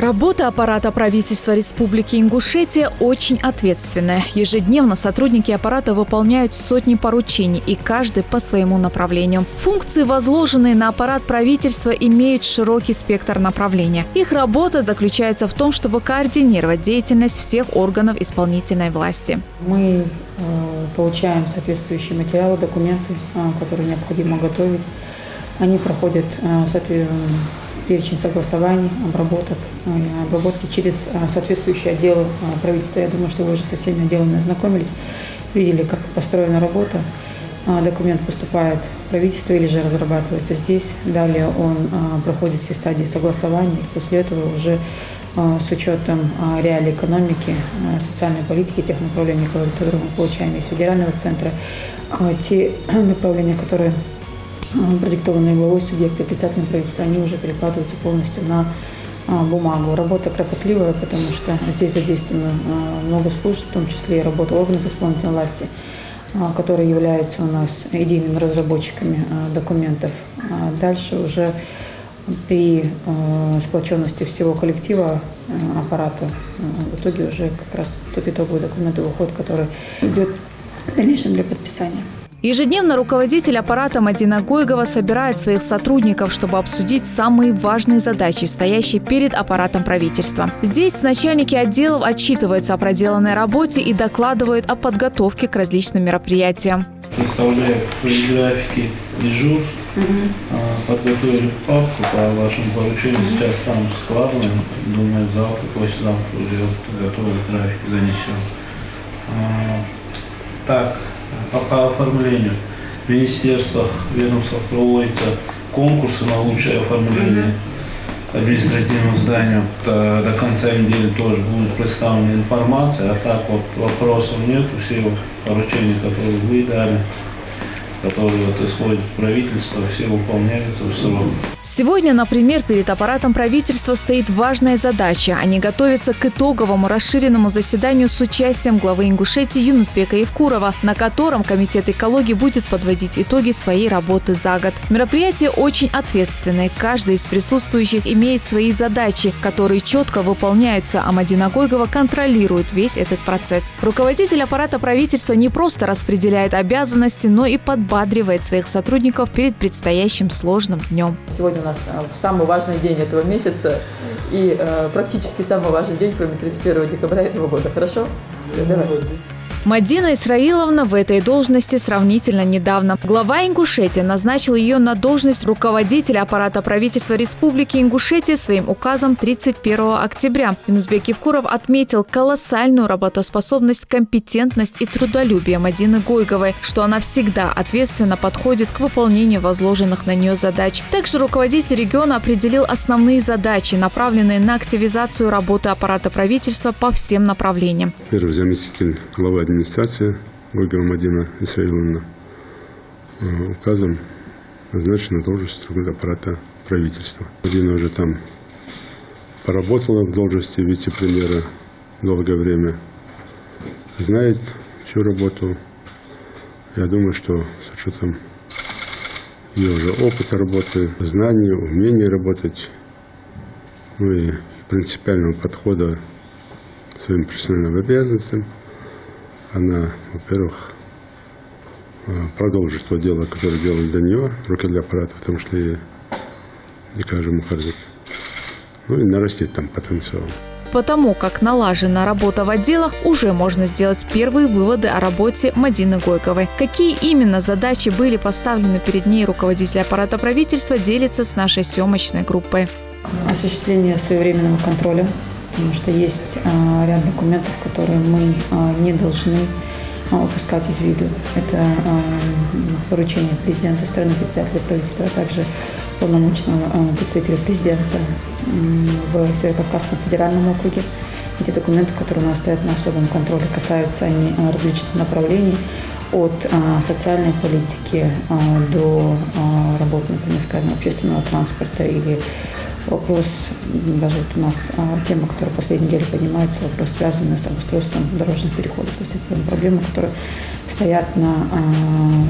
Работа аппарата правительства Республики Ингушетия очень ответственная. Ежедневно сотрудники аппарата выполняют сотни поручений, и каждый по своему направлению. Функции, возложенные на аппарат правительства, имеют широкий спектр направления. Их работа заключается в том, чтобы координировать деятельность всех органов исполнительной власти. Мы получаем соответствующие материалы, документы, которые необходимо готовить. Они проходят перечень согласований, обработки через соответствующие отделы правительства. Я думаю, что вы уже со всеми отделами ознакомились, видели, как построена работа. Документ поступает в правительство или же разрабатывается здесь. Далее он проходит все стадии согласования. После этого уже с учетом реалий экономики, социальной политики, тех направлений, которые мы получаем из федерального центра, те направления, которые продиктованные главой субъекта председателем правительства, они уже перекладываются полностью на бумагу. Работа кропотливая, потому что здесь задействовано много служб, в том числе и работа органов исполнительной власти, которые являются у нас идейными разработчиками документов. Дальше уже при сплоченности всего коллектива аппарата в итоге уже как раз тот итоговый документ выходит, который идет в дальнейшем для подписания. Ежедневно руководитель аппарата Мадина Гойгова собирает своих сотрудников, чтобы обсудить самые важные задачи, стоящие перед аппаратом правительства. Здесь начальники отделов отчитываются о проделанной работе и докладывают о подготовке к различным мероприятиям. Представляю свои графики дежурств, подготовили папку по вашему поручению, сейчас там складываем, думаю, завтра, послезавтра уже готовый график занесем. Так, по оформлению в министерствах, ведомствах проводятся конкурсы на лучшее оформление административного здания. До конца недели тоже будет представлена информация, а так вот вопросов нет, все поручения, которые вы дали, которые исходят в правительство, все выполняются в срок. Сегодня, например, перед аппаратом правительства стоит важная задача. Они готовятся к итоговому расширенному заседанию с участием главы Ингушетии Юнусбека Евкурова, на котором Комитет экологии будет подводить итоги своей работы за год. Мероприятие очень ответственное. Каждый из присутствующих имеет свои задачи, которые четко выполняются, а Мадина Гойгова контролирует весь этот процесс. Руководитель аппарата правительства не просто распределяет обязанности, но и подбадривает своих сотрудников перед предстоящим сложным днем. Сегодня у нас самый важный день этого месяца и практически самый важный день, кроме 31 декабря этого года. Хорошо? Все, давай. Мадина Исраиловна в этой должности сравнительно недавно. Глава Ингушетии назначил ее на должность руководителя аппарата правительства Республики Ингушетия своим указом 31 октября. Юнусбек Евкуров отметил колоссальную работоспособность, компетентность и трудолюбие Мадины Гойговой, что она всегда ответственно подходит к выполнению возложенных на нее задач. Также руководитель региона определил основные задачи, направленные на активизацию работы аппарата правительства по всем направлениям. Первый заместитель главы администрации Гойгова Мадина Исраиловна указом назначена должность аппарата правительства. Мадина уже там поработала в должности вице-премьера долгое время, знает всю работу. Я думаю, что с учетом ее уже опыта работы, знаний, умения работать, ну и принципиального подхода к своим профессиональным обязанностям, она, во-первых, продолжит то дело, которое делали до нее, руки для аппарата, потому что ей не каждому хардик. Ну и нарастить там потенциал. Потому как налажена работа в отделах, уже можно сделать первые выводы о работе Мадины Гойговой. Какие именно задачи были поставлены перед ней руководитель аппарата правительства, делится с нашей съемочной группой. Осуществление своевременного контроля. Потому что есть ряд документов, которые мы не должны упускать из виду. Это поручение президента страны, председателя правительства, а также полномочного представителя президента в Северокавказском федеральном округе. Эти документы, которые у нас стоят на особом контроле, касаются они различных направлений, от социальной политики до работы, например, скажем, общественного транспорта или вопрос, даже вот у нас тема, которая в последней неделе поднимается, вопрос, связанный с обустройством дорожных переходов. То есть это проблемы, которые стоят на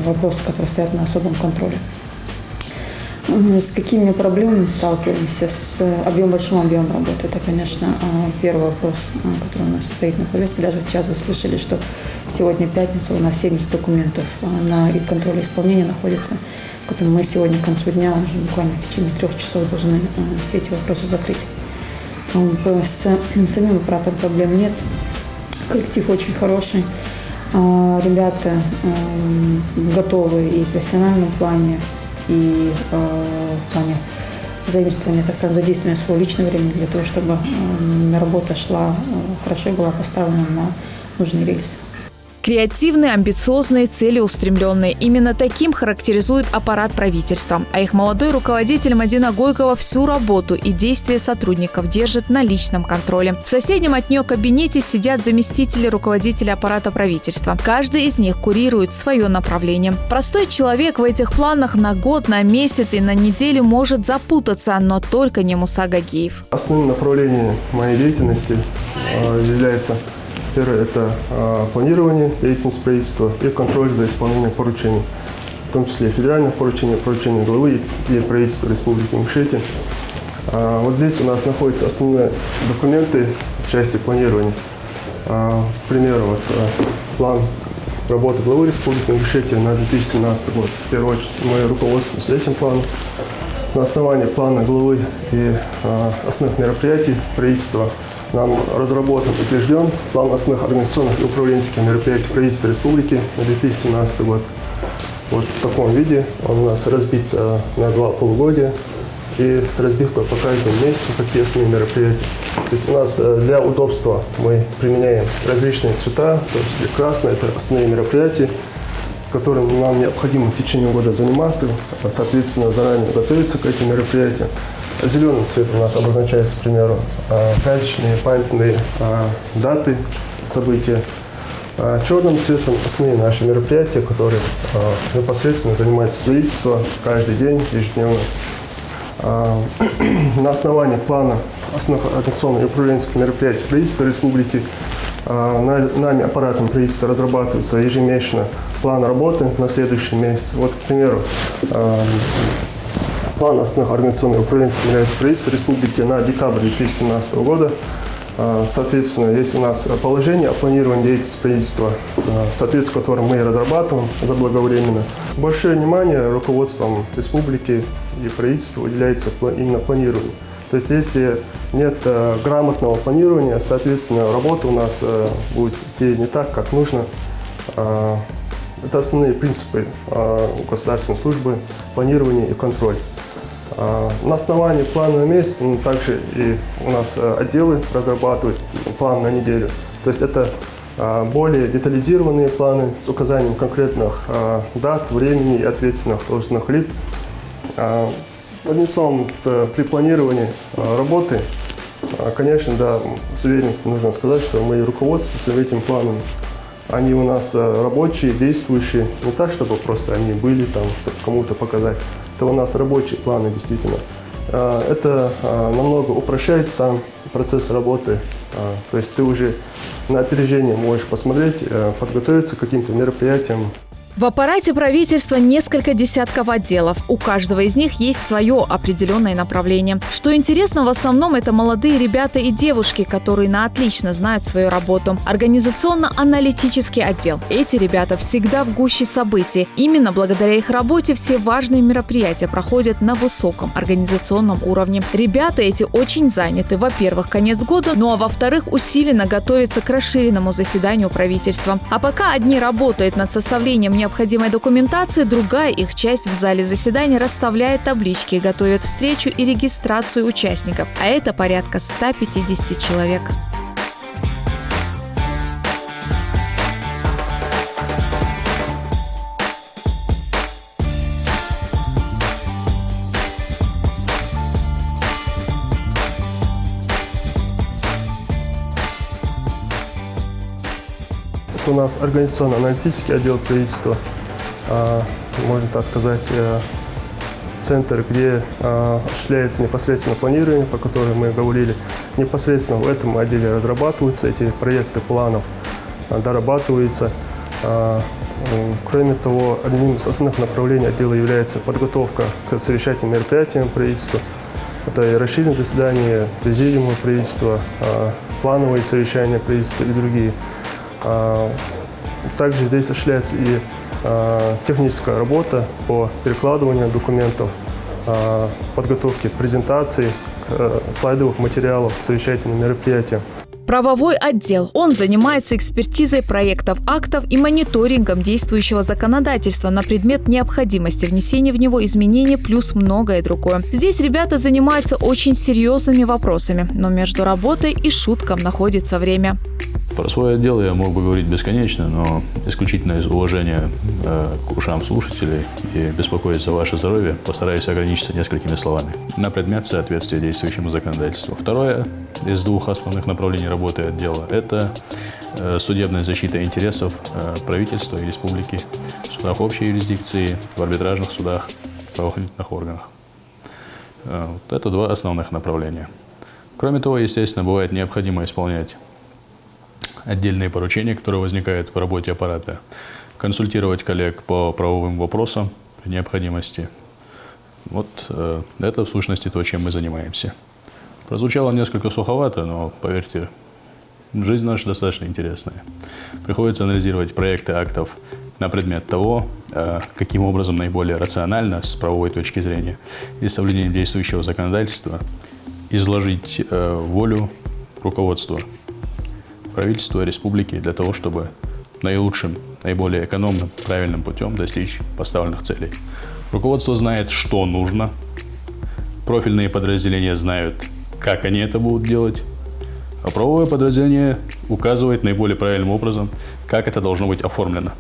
вопросы, которые стоят на особом контроле. С какими проблемами сталкиваемся? С большим объемом работы. Это, конечно, первый вопрос, который у нас стоит на повестке. Даже сейчас вы слышали, что сегодня пятница, у нас 70 документов на контроле исполнения находится. Поэтому мы сегодня к концу дня, уже буквально в течение 3 часов, должны все эти вопросы закрыть. С самим аппаратом проблем нет. Коллектив очень хороший. Ребята готовы и в профессиональном плане, и в плане заимствования, так скажем, задействования своего личного времени для того, чтобы работа шла хорошо и была поставлена на нужные рельсы. Креативные, амбициозные, целеустремленные. Именно таким характеризует аппарат правительства. А их молодой руководитель Мадина Гойкова всю работу и действия сотрудников держит на личном контроле. В соседнем от нее кабинете сидят заместители руководителя аппарата правительства. Каждый из них курирует свое направление. Простой человек в этих планах на год, на месяц и на неделю может запутаться, но только не Муса Гагиев. Основным направлением моей деятельности является: первое – это планирование деятельности правительства и контроль за исполнением поручений, в том числе федеральных поручений, поручений главы и правительства Республики Ингушетия. Вот здесь у нас находятся основные документы в части планирования. К примеру, план работы главы Республики Ингушетия на 2017 год. В первую очередь мы руководствуемся этим планом. На основании плана главы и основных мероприятий правительства нам разработан и утвержден план основных организационных и управленческих мероприятий правительства республики на 2017 год. Вот в таком виде он у нас разбит на 2 полугодия и с разбивкой по каждому месяцу, какие основные мероприятия. То есть у нас для удобства мы применяем различные цвета, в том числе красный – это основные мероприятия, которым нам необходимо в течение года заниматься, соответственно, заранее готовиться к этим мероприятиям. Зеленым цветом у нас обозначается, к примеру, праздничные, памятные даты, события. Черным цветом основные наши мероприятия, которые непосредственно занимается правительство каждый день, ежедневно. На основании плана основных организационных и управленческих мероприятий правительства республики нами, аппаратом правительства, разрабатывается ежемесячно план работы на следующий месяц. Вот, к примеру, план основных организационных и управленческих мероприятий правительства республики на декабрь 2017 года. Соответственно, есть у нас положение о планировании деятельности правительства, соответственно, которое мы разрабатываем заблаговременно. Большое внимание руководством республики и правительства уделяется именно планированию. То есть, если нет грамотного планирования, соответственно, работа у нас будет идти не так, как нужно. Это основные принципы государственной службы – планирование и контроль. На основании плана на месяц также и у нас отделы разрабатывают план на неделю. То есть это более детализированные планы с указанием конкретных дат, времени и ответственных должностных лиц. Одним словом, при планировании работы, конечно, да, с уверенностью нужно сказать, что мы руководствуемся этим планом. Они у нас рабочие, действующие, не так, чтобы просто они были там, чтобы кому-то показать. Это у нас рабочие планы, действительно. Это намного упрощает сам процесс работы. То есть ты уже на опережение можешь посмотреть, подготовиться к каким-то мероприятиям. В аппарате правительства несколько десятков отделов. У каждого из них есть свое определенное направление. Что интересно, в основном это молодые ребята и девушки, которые на отлично знают свою работу. Организационно-аналитический отдел. Эти ребята всегда в гуще событий. Именно благодаря их работе все важные мероприятия проходят на высоком организационном уровне. Ребята эти очень заняты. Во-первых, конец года, ну а во-вторых, усиленно готовятся к расширенному заседанию правительства. А пока одни работают над составлением необходимой документации, другая их часть в зале заседания расставляет таблички, готовит встречу и регистрацию участников. А это порядка 150 человек. У нас организационно-аналитический отдел правительства, можно так сказать, центр, где осуществляется непосредственно планирование, по которому мы говорили. Непосредственно в этом отделе разрабатываются эти проекты планов, дорабатываются. Кроме того, одним из основных направлений отдела является подготовка к совещательным мероприятиям правительства. Это и расширенное заседание президиума правительства, плановые совещания правительства и другие. Также здесь осуществляется и техническая работа по перекладыванию документов, подготовке презентаций, слайдовых материалов к совещательным мероприятиям. Правовой отдел. Он занимается экспертизой проектов актов и мониторингом действующего законодательства на предмет необходимости внесения в него изменений плюс многое другое. Здесь ребята занимаются очень серьезными вопросами, но между работой и шуткам находится время. Про свой отдел я мог бы говорить бесконечно, но исключительно из уважения к ушам слушателей и беспокоиться о вашем здоровье постараюсь ограничиться несколькими словами на предмет соответствия действующему законодательству. Второе из двух основных направлений работы отдела – это судебная защита интересов правительства и республики в судах общей юрисдикции, в арбитражных судах, в правоохранительных органах. Это два основных направления. Кроме того, естественно, бывает необходимо исполнять отдельные поручения, которые возникают в работе аппарата, консультировать коллег по правовым вопросам при необходимости. Вот это в сущности то, чем мы занимаемся. Прозвучало несколько суховато, но поверьте, жизнь наша достаточно интересная. Приходится анализировать проекты актов на предмет того, каким образом наиболее рационально с правовой точки зрения и соблюдением действующего законодательства изложить волю руководства правительства республики для того, чтобы наилучшим, наиболее экономным, правильным путем достичь поставленных целей. Руководство знает, что нужно, профильные подразделения знают, как они это будут делать, а правовое подразделение указывает наиболее правильным образом, как это должно быть оформлено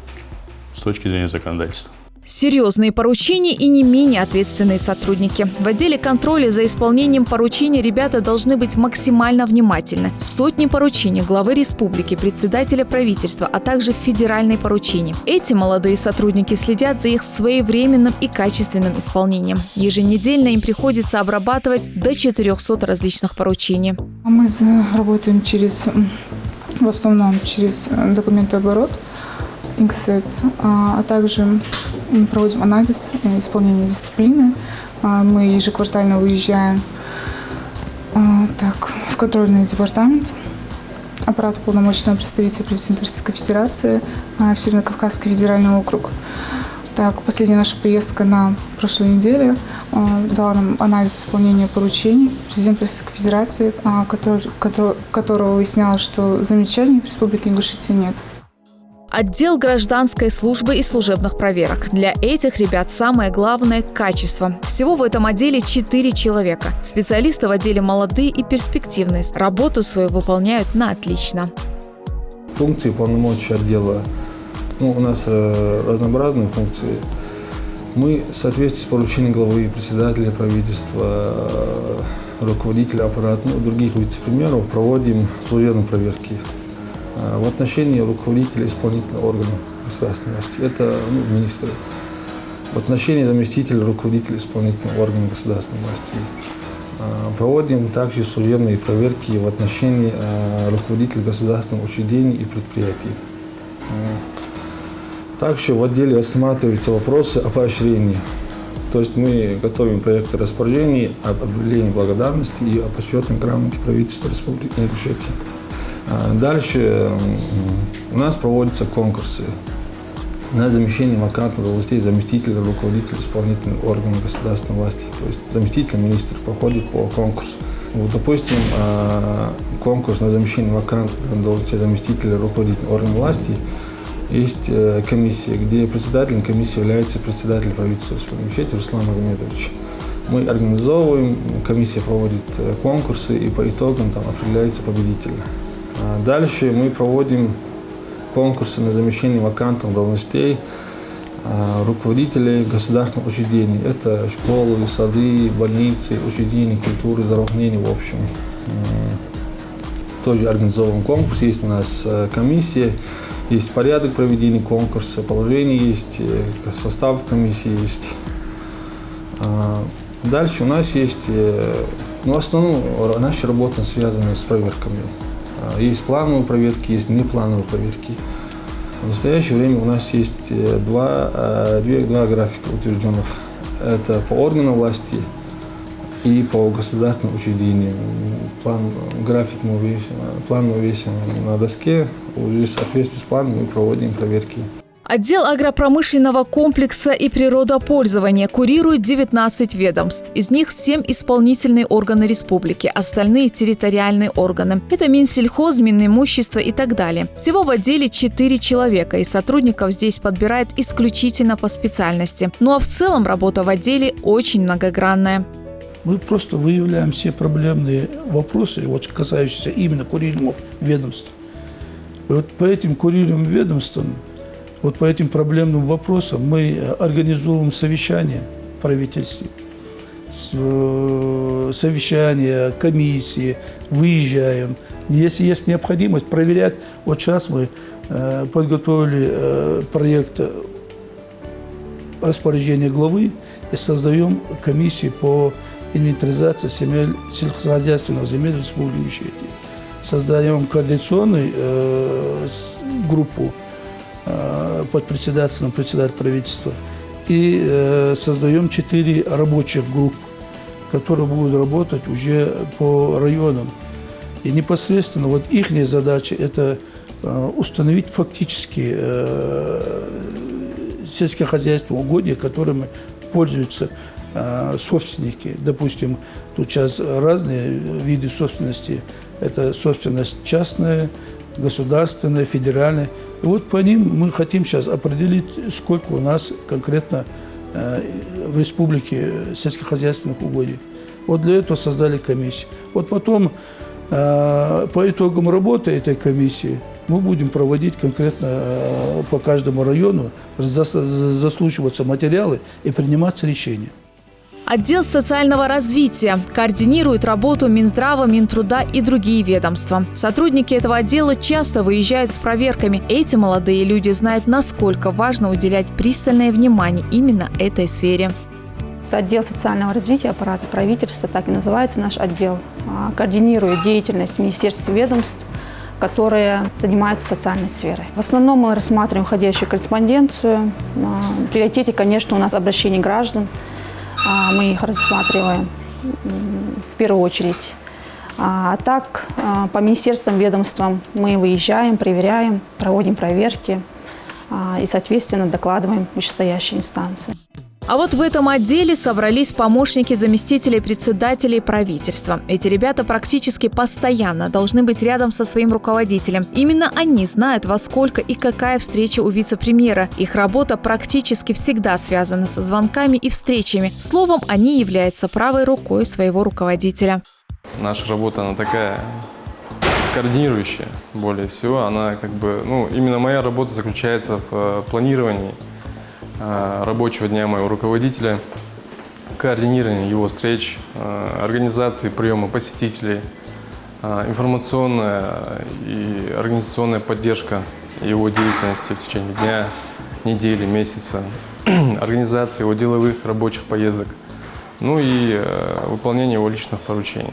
с точки зрения законодательства. Серьезные поручения и не менее ответственные сотрудники. В отделе контроля за исполнением поручений ребята должны быть максимально внимательны. Сотни поручений главы республики, председателя правительства, а также федеральные поручения. Эти молодые сотрудники следят за их своевременным и качественным исполнением. Еженедельно им приходится обрабатывать до 400 различных поручений. Мы работаем в основном через документооборот, Инксет, а также проводим анализ исполнения дисциплины. Мы ежеквартально выезжаем в контрольный департамент аппарата полномочного представителя президента Российской Федерации в Северо-Кавказский федеральный округ. Последняя наша поездка на прошлой неделе дала нам анализ исполнения поручений президента Российской Федерации, которого выяснялось, что замечаний в Республике Ингушетия нет. Отдел гражданской службы и служебных проверок. Для этих ребят самое главное – качество. Всего в этом отделе 4 человека. Специалисты в отделе молодые и перспективные. Работу свою выполняют на отлично. Функции полномочий отдела. У нас разнообразные функции. Мы в соответствии с поручением главы, председателя правительства, руководителя аппарата, других вице-премьеров проводим служебные проверки в отношении руководителя исполнительного органа государственной власти, это министры, в отношении заместителя руководителя исполнительного органа государственной власти. Проводим также служебные проверки в отношении руководителей государственных учреждений и предприятий. Также в отделе рассматриваются вопросы о поощрении. То есть мы готовим проекты распоряжений об объявлении благодарности и о почетной грамоте правительства Республики Ингушетия. Дальше у нас проводятся конкурсы на замещение вакантных должностей заместителя руководителя исполнительного органа государственной власти. То есть заместитель министра проходит по конкурсу. Допустим, конкурс на замещение вакантных должностей заместителя руководителя органа власти. Есть комиссия, где председателем комиссии является председатель правительства Республики Ингушетия Руслан Магомедович. Мы организовываем, комиссия проводит конкурсы, и по итогам там определяется победитель. Дальше мы проводим конкурсы на замещение вакантных должностей руководителей государственных учреждений. Это школы, сады, больницы, учреждения культуры, здравоохранения в общем. Тоже организован конкурс, есть у нас комиссия, есть порядок проведения конкурса, положение есть, состав комиссии есть. Дальше у нас есть, в основном наша работа связана с проверками. Есть плановые проверки, есть неплановые проверки. В настоящее время у нас есть два графика утвержденных. Это по органам власти и по государственным учреждениям. График план мы весим на доске. Уже в соответствии с планом мы проводим проверки. Отдел агропромышленного комплекса и природопользования курирует 19 ведомств. Из них 7 исполнительные органы республики, остальные территориальные органы. Это Минсельхоз, Минимущество и так далее. Всего в отделе 4 человека, и сотрудников здесь подбирают исключительно по специальности. Ну а в целом работа в отделе очень многогранная. Мы просто выявляем все проблемные вопросы, вот касающиеся именно курируемых ведомств. И вот по этим курируемым ведомствам, вот по этим проблемным вопросам мы организовываем совещания в правительстве, совещания, комиссии, выезжаем. Если есть необходимость проверять, вот сейчас мы подготовили проект распоряжения главы и создаем комиссии по инвентаризации земель, сельскохозяйственных земель Республики Ингушетия. Создаем координационную группу под председателем правительства и создаем 4 рабочих группы, которые будут работать уже по районам. И непосредственно вот их задача – это установить фактически сельскохозяйственные угодья, которыми пользуются собственники. Допустим, тут сейчас разные виды собственности. Это собственность частная, государственная, федеральная. И вот по ним мы хотим сейчас определить, сколько у нас конкретно в республике сельскохозяйственных угодий. Вот для этого создали комиссию. Вот потом по итогам работы этой комиссии мы будем проводить конкретно по каждому району, заслушиваться материалы и приниматься решения. Отдел социального развития координирует работу Минздрава, Минтруда и другие ведомства. Сотрудники этого отдела часто выезжают с проверками. Эти молодые люди знают, насколько важно уделять пристальное внимание именно этой сфере. Отдел социального развития аппарата правительства, так и называется наш отдел, координирует деятельность министерств и ведомств, которые занимаются социальной сферой. В основном мы рассматриваем входящую корреспонденцию. В приоритете, конечно, у нас обращение граждан. Мы их рассматриваем в первую очередь. А так, по министерствам, ведомствам мы выезжаем, проверяем, проводим проверки и, соответственно, докладываем вышестоящие инстанции. А вот в этом отделе собрались помощники заместителей председателей правительства. Эти ребята практически постоянно должны быть рядом со своим руководителем. Именно они знают, во сколько и какая встреча у вице-премьера. Их работа практически всегда связана со звонками и встречами. Словом, они являются правой рукой своего руководителя. Наша работа, она такая координирующая, более всего. Она именно моя работа заключается в планировании рабочего дня моего руководителя, координирование его встреч, организации приема посетителей, информационная и организационная поддержка его деятельности в течение дня, недели, месяца, организация его деловых рабочих поездок, ну и выполнение его личных поручений.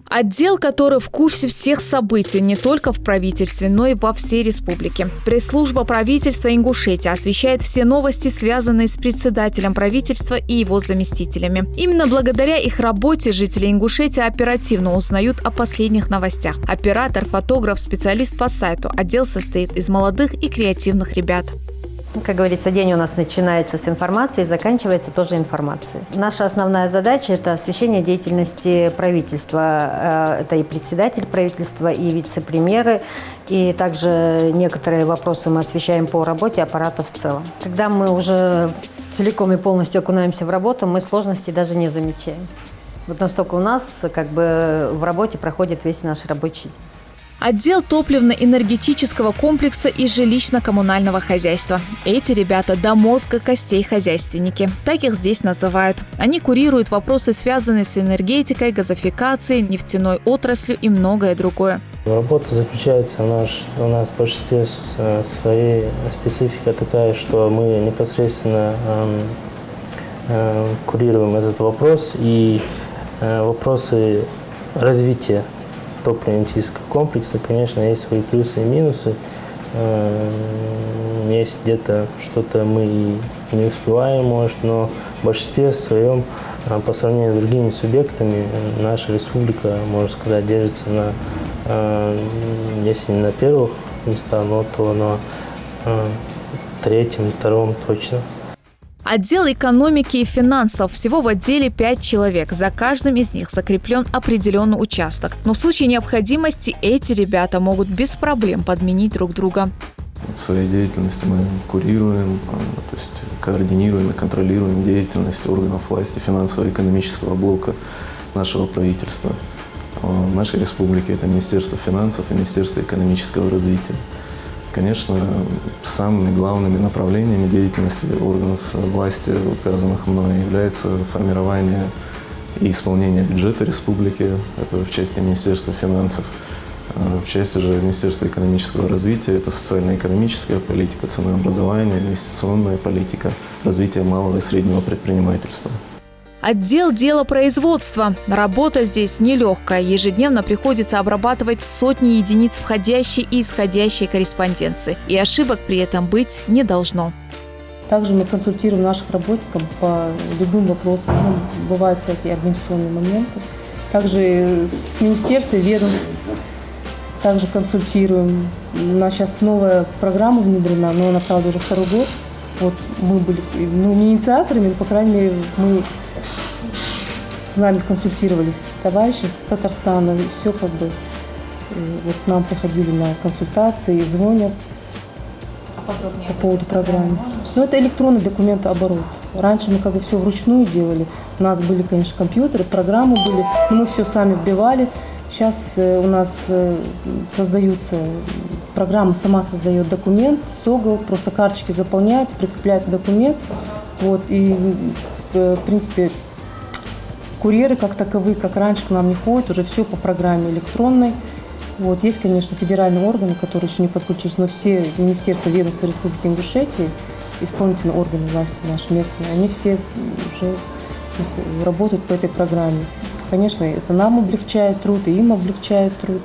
Отдел, который в курсе всех событий не только в правительстве, но и во всей республике. Пресс-служба правительства Ингушетии освещает все новости, связанные с председателем правительства и его заместителями. Именно благодаря их работе жители Ингушетии оперативно узнают о последних новостях. Оператор, фотограф, специалист по сайту. Отдел состоит из молодых и креативных ребят. Как говорится, день у нас начинается с информации и заканчивается тоже информацией. Наша основная задача – это освещение деятельности правительства. Это и председатель правительства, и вице-премьеры, и также некоторые вопросы мы освещаем по работе аппарата в целом. Когда мы уже целиком и полностью окунаемся в работу, мы сложностей даже не замечаем. Вот настолько у нас в работе проходит весь наш рабочий день. Отдел топливно-энергетического комплекса и жилищно-коммунального хозяйства. Эти ребята до мозга костей хозяйственники. Так их здесь называют. Они курируют вопросы, связанные с энергетикой, газификацией, нефтяной отраслью и многое другое. Работа заключается у нас в большинстве своей специфика такая, что мы непосредственно курируем этот вопрос и вопросы развития топливно-энергетического комплекса, конечно, есть свои плюсы и минусы. Есть где-то что-то мы и не успеваем, может, но в большинстве своем, по сравнению с другими субъектами, наша республика, можно сказать, держится на, если не на первых местах, то на третьем, втором точно. Отдел экономики и финансов. Всего в отделе 5 человек. За каждым из них закреплен определенный участок. Но в случае необходимости эти ребята могут без проблем подменить друг друга. В своей деятельности мы курируем, то есть координируем и контролируем деятельность органов власти финансово-экономического блока нашего правительства. В нашей республике это Министерство финансов и Министерство экономического развития. Конечно, самыми главными направлениями деятельности органов власти, указанных мной, является формирование и исполнение бюджета республики, это в части Министерства финансов. В части же Министерства экономического развития это социально-экономическая политика, ценообразование, инвестиционная политика, развитие малого и среднего предпринимательства. Отдел делопроизводства. Работа здесь нелегкая. Ежедневно приходится обрабатывать сотни единиц входящей и исходящей корреспонденции. И ошибок при этом быть не должно. Также мы консультируем наших работников по любым вопросам. Бывают всякие организационные моменты. Также с министерством, ведомств также консультируем. У нас сейчас новая программа внедрена, но она, правда, уже второй год. Вот мы были, не инициаторами, но, по крайней мере, мы с нами консультировались товарищи с Татарстана, и все как бы, вот нам приходили на консультации, звонят по поводу программы. Но это электронный документооборот. Раньше мы как бы все вручную делали. У нас были, конечно, компьютеры, программы были, но мы все сами вбивали. Сейчас у нас создаются, программа сама создает документ, СОГЛ, просто карточки заполняется, прикрепляется документ. Вот, и, в принципе, курьеры как таковые, как раньше, к нам не ходят, уже все по программе электронной. Вот, есть, конечно, федеральные органы, которые еще не подключились, но все министерства, ведомства Республики Ингушетия, исполнительные органы власти наши местные, они все уже работают по этой программе. Конечно, это нам облегчает труд, и им облегчает труд.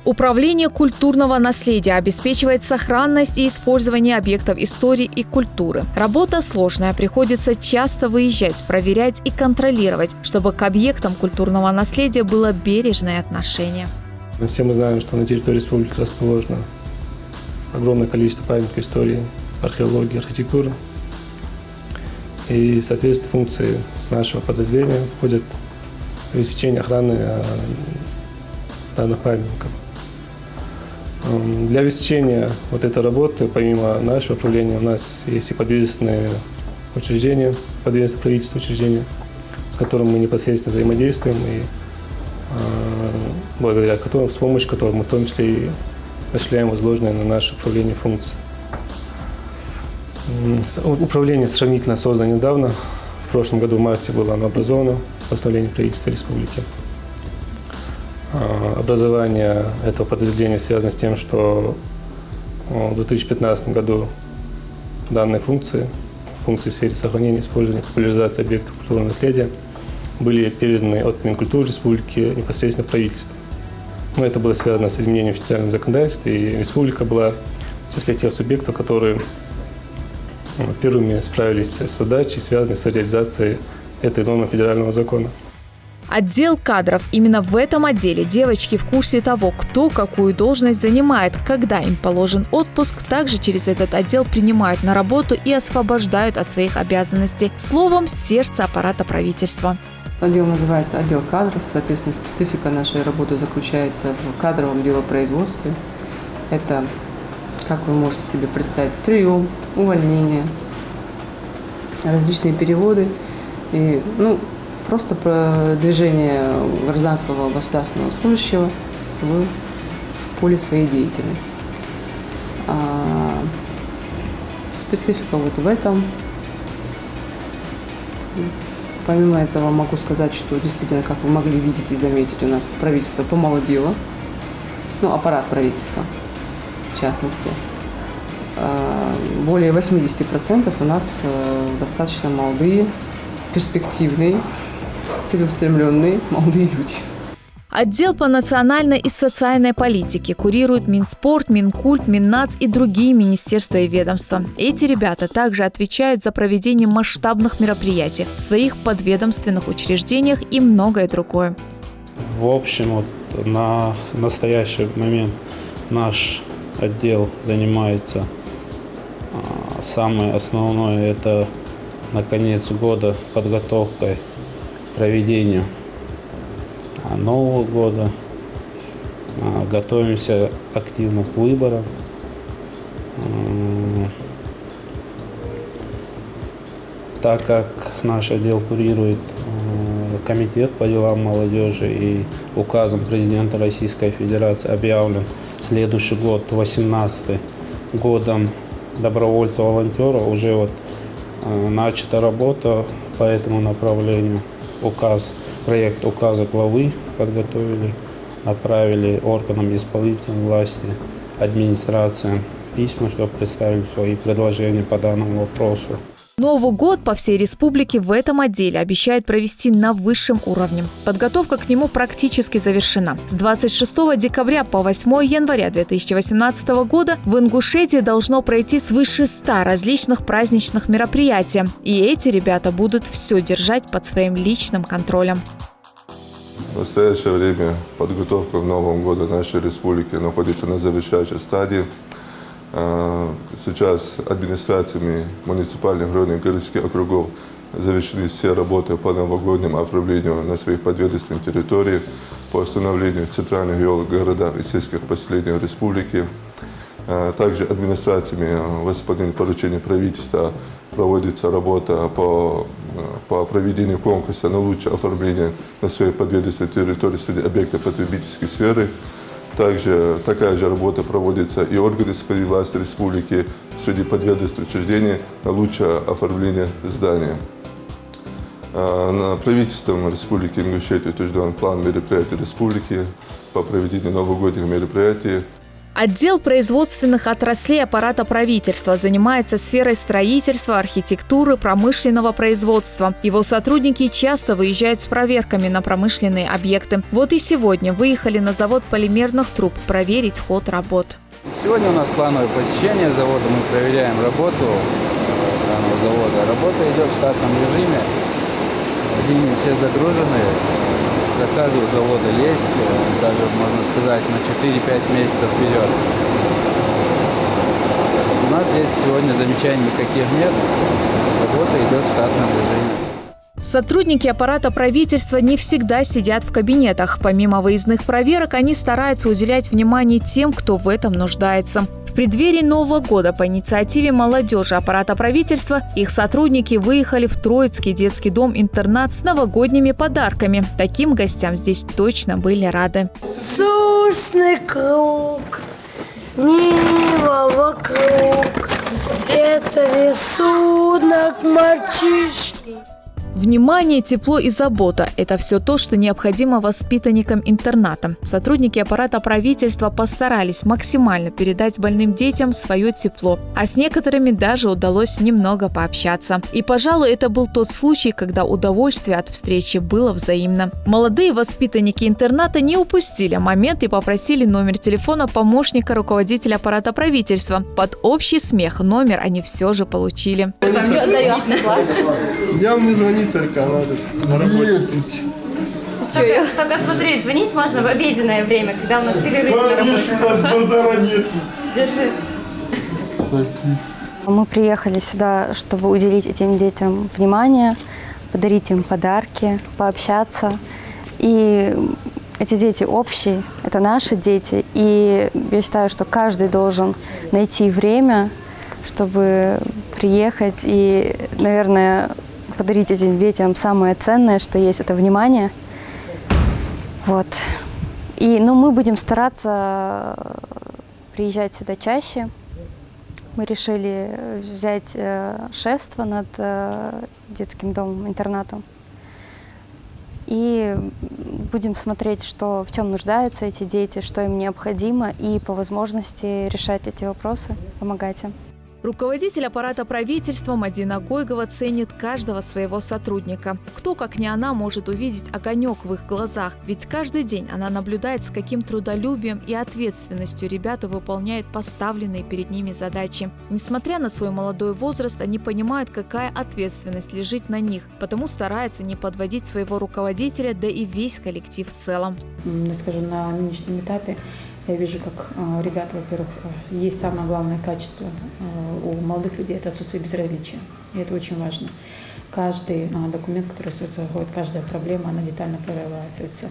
Управление культурного наследия обеспечивает сохранность и использование объектов истории и культуры. Работа сложная, приходится часто выезжать, проверять и контролировать, чтобы к объектам культурного наследия было бережное отношение. Все мы знаем, что на территории республики расположено огромное количество памятников истории, археологии, архитектуры. И, соответственно, функции нашего подразделения входят в обеспечение охраны данных памятников. Для обеспечения вот этой работы, помимо нашего управления, у нас есть и подведомственные учреждения, подведомственные правительственные учреждения, с которыми мы непосредственно взаимодействуем и благодаря которым, с помощью которых мы в том числе и осуществляем возложенные на наше управление функции. Управление сравнительно создано недавно. В прошлом году в марте было оно образовано постановлением правительства республики. Образование этого подразделения связано с тем, что в 2015 году данные функции в сфере сохранения, использования, популяризации объектов культурного наследия были переданы от Минкультуры республики непосредственно в правительство. Но это было связано с изменением в федеральном законодательстве, и республика была в числе тех субъектов, которые первыми справились с задачей, связанной с реализацией этой нормы федерального закона. Отдел кадров. Именно в этом отделе девочки в курсе того, кто какую должность занимает, когда им положен отпуск. Также через этот отдел принимают на работу и освобождают от своих обязанностей. Словом, сердце аппарата правительства. Отдел называется отдел кадров. Соответственно, специфика нашей работы заключается в кадровом делопроизводстве. Это, как вы можете себе представить, прием, увольнение, различные переводы и, просто продвижение гражданского государственного служащего в поле своей деятельности. Специфика вот в этом. Помимо этого могу сказать, что действительно, как вы могли видеть и заметить, у нас правительство помолодело, аппарат правительства в частности. Более 80% у нас достаточно молодые, перспективные, целеустремленные молодые люди. Отдел по национальной и социальной политике курирует Минспорт, Минкульт, Миннац и другие министерства и ведомства. Эти ребята также отвечают за проведение масштабных мероприятий в своих подведомственных учреждениях и многое другое. В общем, вот на настоящий момент наш отдел занимается самое основное – это на конец года подготовкой к проведению Нового года. Готовимся активно к выборам. Так как наш отдел курирует Комитет по делам молодежи и указом президента Российской Федерации объявлен следующий год, 2018 годом добровольца-волонтера, уже вот начата работа по этому направлению. Проект указа главы подготовили, направили органам исполнительной власти, администрациям письма, чтобы представили свои предложения по данному вопросу. Новый год по всей республике в этом отделе обещают провести на высшем уровне. Подготовка к нему практически завершена. С 26 декабря по 8 января 2018 года в Ингушетии должно пройти свыше 100 различных праздничных мероприятий. И эти ребята будут все держать под своим личным контролем. В настоящее время подготовка к Новому году нашей республики находится на завершающей стадии. Сейчас администрациями муниципальных, районных, городских округов завершены все работы по новогоднему оформлению на своих подведомственных территориях, по установлению центральных городах и сельских поселениях республики. Также администрациями в исполнении поручения правительства проводится работа по проведению конкурса на лучшее оформление на своей подведомственной территории среди объектов потребительской сферы. Также такая же работа проводится и органы исполнительной власти республики среди подведомственных учреждений на лучшее оформление здания. Правительством Республики Ингушетия утвержден план мероприятий республики по проведению новогодних мероприятий. Отдел производственных отраслей аппарата правительства занимается сферой строительства, архитектуры, промышленного производства. Его сотрудники часто выезжают с проверками на промышленные объекты. Вот и сегодня выехали на завод полимерных труб проверить ход работ. Сегодня у нас плановое посещение завода. Мы проверяем работу данного завода. Работа идет в штатном режиме. Линии все загружены. Заказы у завода есть, даже, можно сказать, на 4-5 месяцев вперед. У нас здесь сегодня замечаний никаких нет, работа идет в штатном режиме. Сотрудники аппарата правительства не всегда сидят в кабинетах. Помимо выездных проверок, они стараются уделять внимание тем, кто в этом нуждается. В преддверии Нового года по инициативе молодежи аппарата правительства их сотрудники выехали в Троицкий детский дом-интернат с новогодними подарками. Таким гостям здесь точно были рады. Сосны круг, Нива вокруг, это рисунок мальчишки. Внимание, тепло и забота – это все то, что необходимо воспитанникам интерната. Сотрудники аппарата правительства постарались максимально передать больным детям свое тепло, а с некоторыми даже удалось немного пообщаться. И, пожалуй, это был тот случай, когда удовольствие от встречи было взаимно. Молодые воспитанники интерната не упустили момент и попросили номер телефона помощника руководителя аппарата правительства. Под общий смех номер они все же получили. Я мне звонить только, надо на работе. Только смотри, звонить можно в обеденное время, когда у нас перерыв на работе. Держи. Мы приехали сюда, чтобы уделить этим детям внимание, подарить им подарки, пообщаться. И эти дети общие, это наши дети. И я считаю, что каждый должен найти время, чтобы приехать и, наверное, подарить этим детям самое ценное, что есть, это внимание. Вот. Мы будем стараться приезжать сюда чаще. Мы решили взять шефство над детским домом-интернатом. И будем смотреть, в чем нуждаются эти дети, что им необходимо, и по возможности решать эти вопросы, помогать им. Руководитель аппарата правительства Мадина Гойгова ценит каждого своего сотрудника. Кто, как не она, может увидеть огонек в их глазах? Ведь каждый день она наблюдает, с каким трудолюбием и ответственностью ребята выполняют поставленные перед ними задачи. Несмотря на свой молодой возраст, они понимают, какая ответственность лежит на них, потому стараются не подводить своего руководителя, да и весь коллектив в целом. Скажем, на нынешнем этапе я вижу, как ребята, во-первых, есть самое главное качество у молодых людей – это отсутствие безразличия. И это очень важно. Каждый документ, который заходит, каждая проблема, она детально прорабатывается.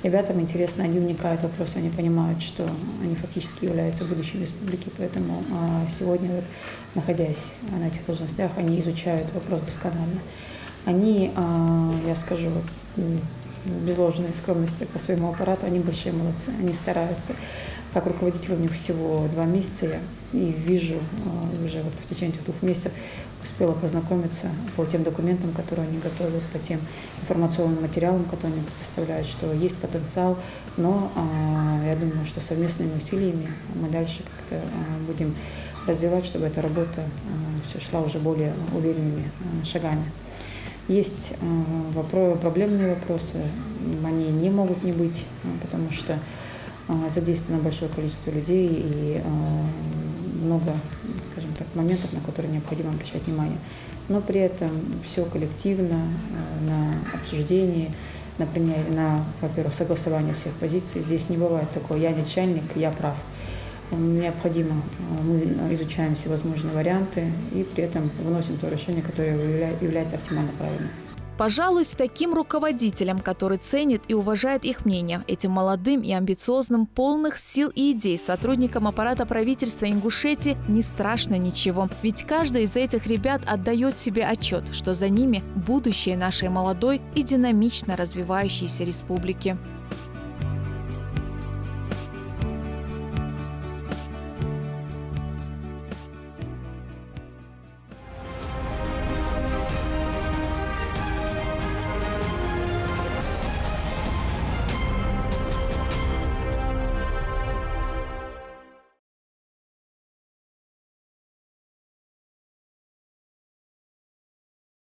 Ребятам интересно, они вникают в вопросы, они понимают, что они фактически являются будущим республики, поэтому сегодня, вот, находясь на этих должностях, они изучают вопрос досконально. Они, я скажу, без ложной скромности по своему аппарату, они большие молодцы, они стараются. Как руководитель у них всего 2 месяца, я и вижу уже вот в течение 2 месяцев успела познакомиться по тем документам, которые они готовят, по тем информационным материалам, которые они предоставляют, что есть потенциал, но я думаю, что совместными усилиями мы дальше как-то будем развивать, чтобы эта работа все шла уже более уверенными шагами. Есть проблемные вопросы, они не могут не быть, потому что задействовано большое количество людей и много, скажем так, моментов, на которые необходимо обращать внимание. Но при этом все коллективно, на обсуждении, на, во-первых, согласование всех позиций. Здесь не бывает такого «я начальник, я прав». Необходимо, мы изучаем всевозможные варианты и при этом выносим то решение, которое является оптимально правильным. Пожалуй, с таким руководителем, который ценит и уважает их мнение, этим молодым и амбициозным, полных сил и идей сотрудникам аппарата правительства Ингушетии не страшно ничего. Ведь каждый из этих ребят отдает себе отчет, что за ними будущее нашей молодой и динамично развивающейся республики.